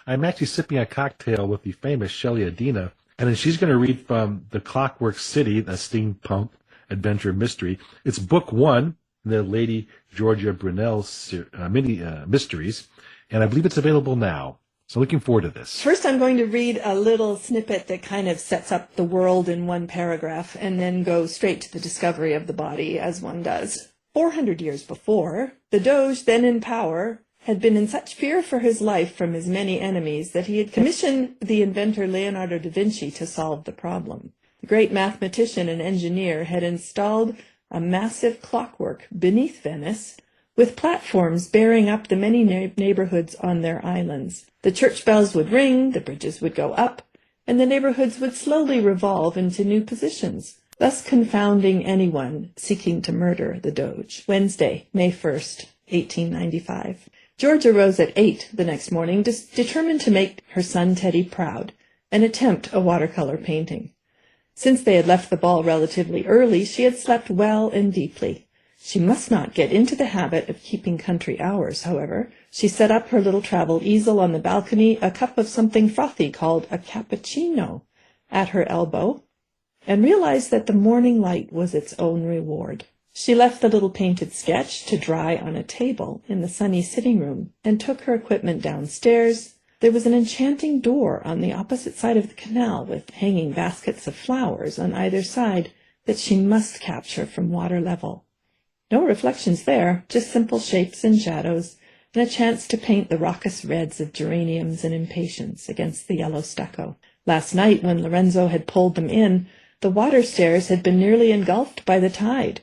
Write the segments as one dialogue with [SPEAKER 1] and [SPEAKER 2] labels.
[SPEAKER 1] I'm actually sipping a cocktail with the famous Shelley Adina, and then she's going to read from The Clockwork City, a steampunk adventure mystery. It's book one, the Lady Georgia Brunel mini mysteries, and I believe it's available now. So looking forward to this.
[SPEAKER 2] First, I'm going to read a little snippet that kind of sets up the world in one paragraph and then go straight to the discovery of the body, as one does. 400 years before, the Doge, then in power, had been in such fear for his life from his many enemies that he had commissioned the inventor Leonardo da Vinci to solve the problem. The great mathematician and engineer had installed a massive clockwork beneath Venice, with platforms bearing up the many neighborhoods on their islands. The church bells would ring, the bridges would go up, and the neighborhoods would slowly revolve into new positions, thus confounding anyone seeking to murder the Doge. Wednesday, May 1st, 1895. Georgia rose at 8 the next morning, determined to make her son Teddy proud, and attempt a watercolor painting. Since they had left the ball relatively early, she had slept well and deeply. She must not get into the habit of keeping country hours, however. She set up her little travel easel on the balcony, a cup of something frothy called a cappuccino at her elbow, and realized that the morning light was its own reward. She left the little painted sketch to dry on a table in the sunny sitting room and took her equipment downstairs. There was an enchanting door on the opposite side of the canal with hanging baskets of flowers on either side that she must capture from water level. No reflections there, just simple shapes and shadows, and a chance to paint the raucous reds of geraniums and impatiens against the yellow stucco. Last night, when Lorenzo had pulled them in, the water stairs had been nearly engulfed by the tide.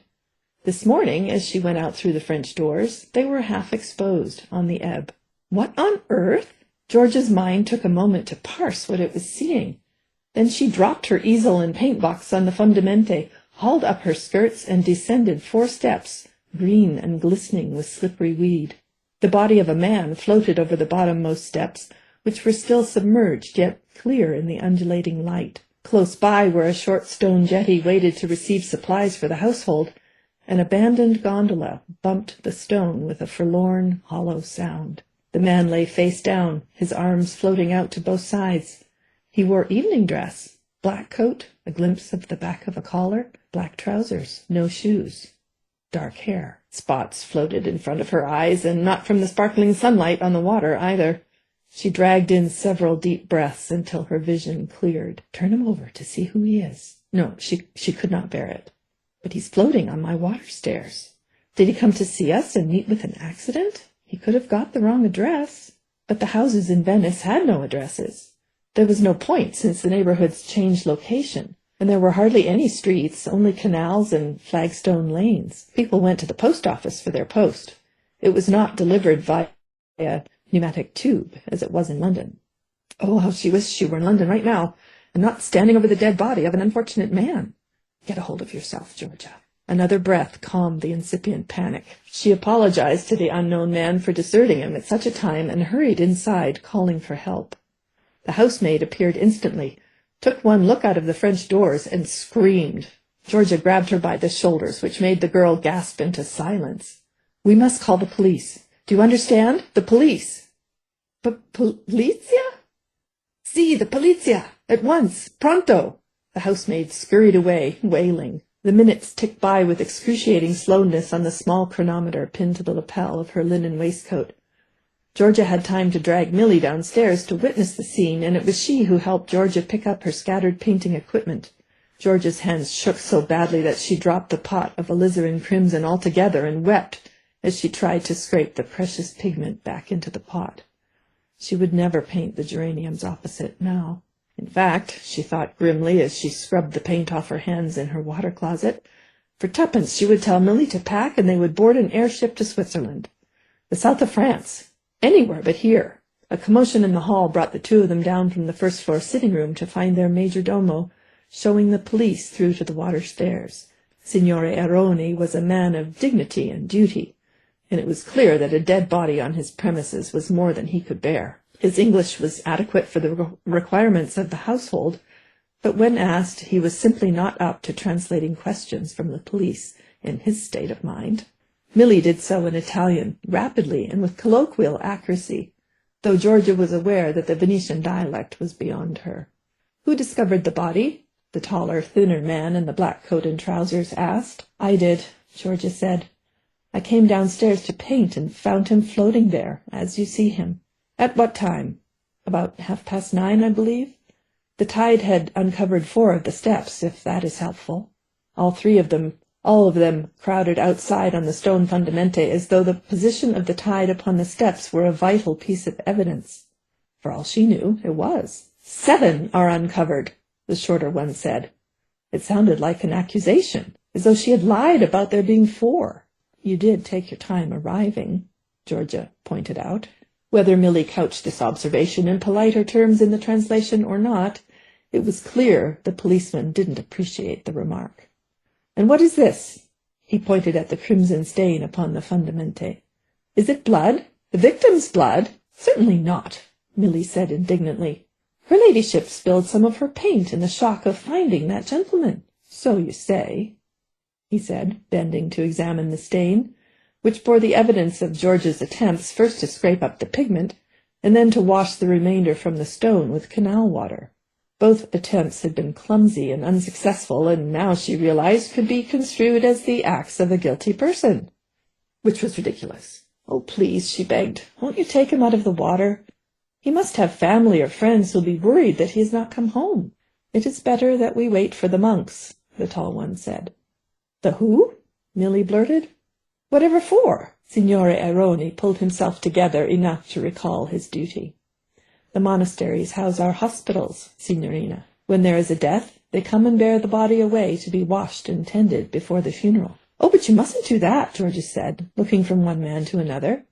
[SPEAKER 2] This morning, as she went out through the French doors, they were half exposed on the ebb. What on earth? George's mind took a moment to parse what it was seeing. Then she dropped her easel and paint-box on the fundamente, hauled up her skirts, and descended 4 steps, green and glistening with slippery weed. The body of a man floated over the bottommost steps, which were still submerged, yet clear in the undulating light. Close by, where a short stone jetty waited to receive supplies for the household, an abandoned gondola bumped the stone with a forlorn, hollow sound. The man lay face down, his arms floating out to both sides. He wore evening dress, black coat, a glimpse of the back of a collar, black trousers, no shoes, dark hair. Spots floated in front of her eyes, and not from the sparkling sunlight on the water either. She dragged in several deep breaths until her vision cleared. Turn him over to see who he is. No, she could not bear it. But he's floating on my water stairs. Did he come to see us and meet with an accident? He could have got the wrong address. But the houses in Venice had no addresses. There was no point, since the neighborhoods changed location, and there were hardly any streets, only canals and flagstone lanes. People went to the post office for their post. It was not delivered via a pneumatic tube, as it was in London. Oh, how she wished she were in London right now, and not standing over the dead body of an unfortunate man. Get a hold of yourself, Georgia. Another breath calmed the incipient panic. She apologized to the unknown man for deserting him at such a time and hurried inside, calling for help. The housemaid appeared instantly, took one look out of the French doors, and screamed. Georgia grabbed her by the shoulders, which made the girl gasp into silence. "We must call the police. Do you understand? The police." Polizia? "Si, the polizia! At once! Pronto!" The housemaid scurried away, wailing. The minutes ticked by with excruciating slowness on the small chronometer pinned to the lapel of her linen waistcoat. Georgia had time to drag Millie downstairs to witness the scene, and it was she who helped Georgia pick up her scattered painting equipment. Georgia's hands shook so badly that she dropped the pot of alizarin crimson altogether and wept as she tried to scrape the precious pigment back into the pot. She would never paint the geraniums opposite now. In fact, she thought grimly as she scrubbed the paint off her hands in her water closet, for 2pence she would tell Millie to pack, and they would board an airship to Switzerland, the south of France, anywhere but here. A commotion in the hall brought the two of them down from the first-floor sitting-room to find their major-domo showing the police through to the water stairs. Signore Aironi was a man of dignity and duty, and it was clear that a dead body on his premises was more than he could bear. His English was adequate for the requirements of the household, but when asked, he was simply not up to translating questions from the police in his state of mind. Millie did so in Italian, rapidly and with colloquial accuracy. though Georgia was aware that the Venetian dialect was beyond her. "Who discovered the body?" the taller, thinner man in the black coat and trousers asked. "I did," Georgia said. "I came downstairs to paint and found him floating there, as you see him." "At what time?" "About 9:30, I believe. The tide had uncovered 4 of the steps, if that is helpful. All of them crowded outside on the stone fundamente as though the position of the tide upon the steps were a vital piece of evidence. For all she knew, it was. 7 are uncovered, the shorter one said. It sounded like an accusation, as though she had lied about there being 4. "You did take your time arriving," Georgia pointed out. Whether Millie couched this observation in politer terms in the translation or not, it was clear the policeman didn't appreciate the remark. "And what is this?" He pointed at the crimson stain upon the fundamente. "Is it blood? The victim's blood?" "Certainly not," Millie said indignantly. "Her ladyship spilled some of her paint in the shock of finding that gentleman." "So you say," he said, bending to examine the stain, which bore the evidence of George's attempts first to scrape up the pigment, and then to wash the remainder from the stone with canal water. Both attempts had been clumsy and unsuccessful, and now she realized could be construed as the acts of a guilty person, which was ridiculous. "Oh, please," she begged, "won't you take him out of the water? He must have family or friends who'll be worried that he has not come home." "It is better that we wait for the monks," the tall one said. "The who?" Millie blurted. "Whatever for?" Signore Aironi pulled himself together enough to recall his duty. "The monasteries house our hospitals, signorina. When there is a death, they come and bear the body away to be washed and tended before the funeral." "Oh, but you mustn't do that," Georgia said, looking from one man to another.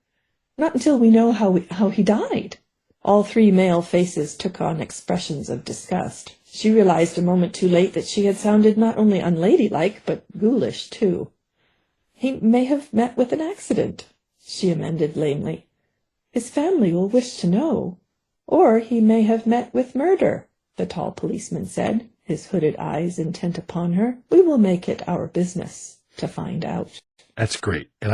[SPEAKER 2] "Not until we know how he died." All 3 male faces took on expressions of disgust. She realized a moment too late that she had sounded not only unladylike, but ghoulish, too. "He may have met with an accident," she amended lamely. "His family will wish to know." "Or he may have met with murder," the tall policeman said, his hooded eyes intent upon her. "We will make it our business to find out."
[SPEAKER 1] That's great. And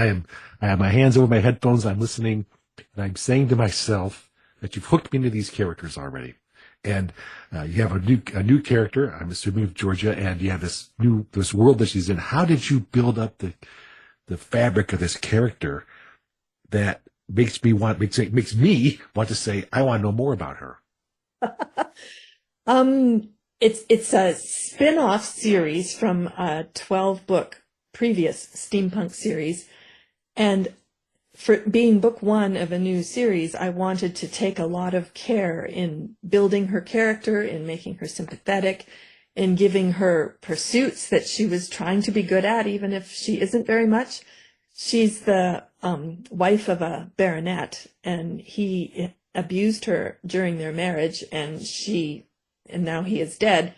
[SPEAKER 1] I have my hands over my headphones. I'm listening, and I'm saying to myself that you've hooked me into these characters already. And you have a new character, I'm assuming of Georgia, and you have this world that she's in. How did you build up the fabric of this character that makes me want to say, I want to know more about her?
[SPEAKER 2] It's a spin-off series from a 12-book previous steampunk series, and for being book 1 of a new series, I wanted to take a lot of care in building her character, in making her sympathetic, in giving her pursuits that she was trying to be good at, even if she isn't very much. She's the wife of a baronet, and he abused her during their marriage, and now he is dead.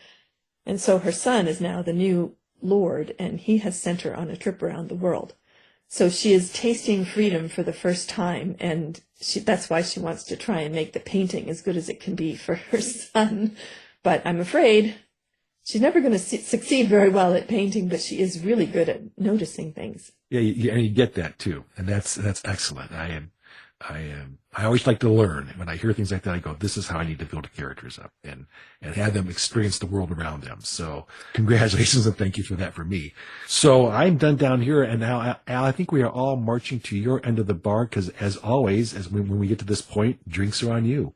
[SPEAKER 2] And so her son is now the new lord, and he has sent her on a trip around the world. So she is tasting freedom for the first time, and that's why she wants to try and make the painting as good as it can be for her son. But I'm afraid she's never going to succeed very well at painting, but she is really good at noticing things.
[SPEAKER 1] Yeah, and you get that too, and that's excellent. I always like to learn. When I hear things like that, I go, "This is how I need to build characters up and have them experience the world around them." So, congratulations and thank you for that for me. So I'm done down here, and now Al, I think we are all marching to your end of the bar because, as always, when we get to this point, drinks are on you.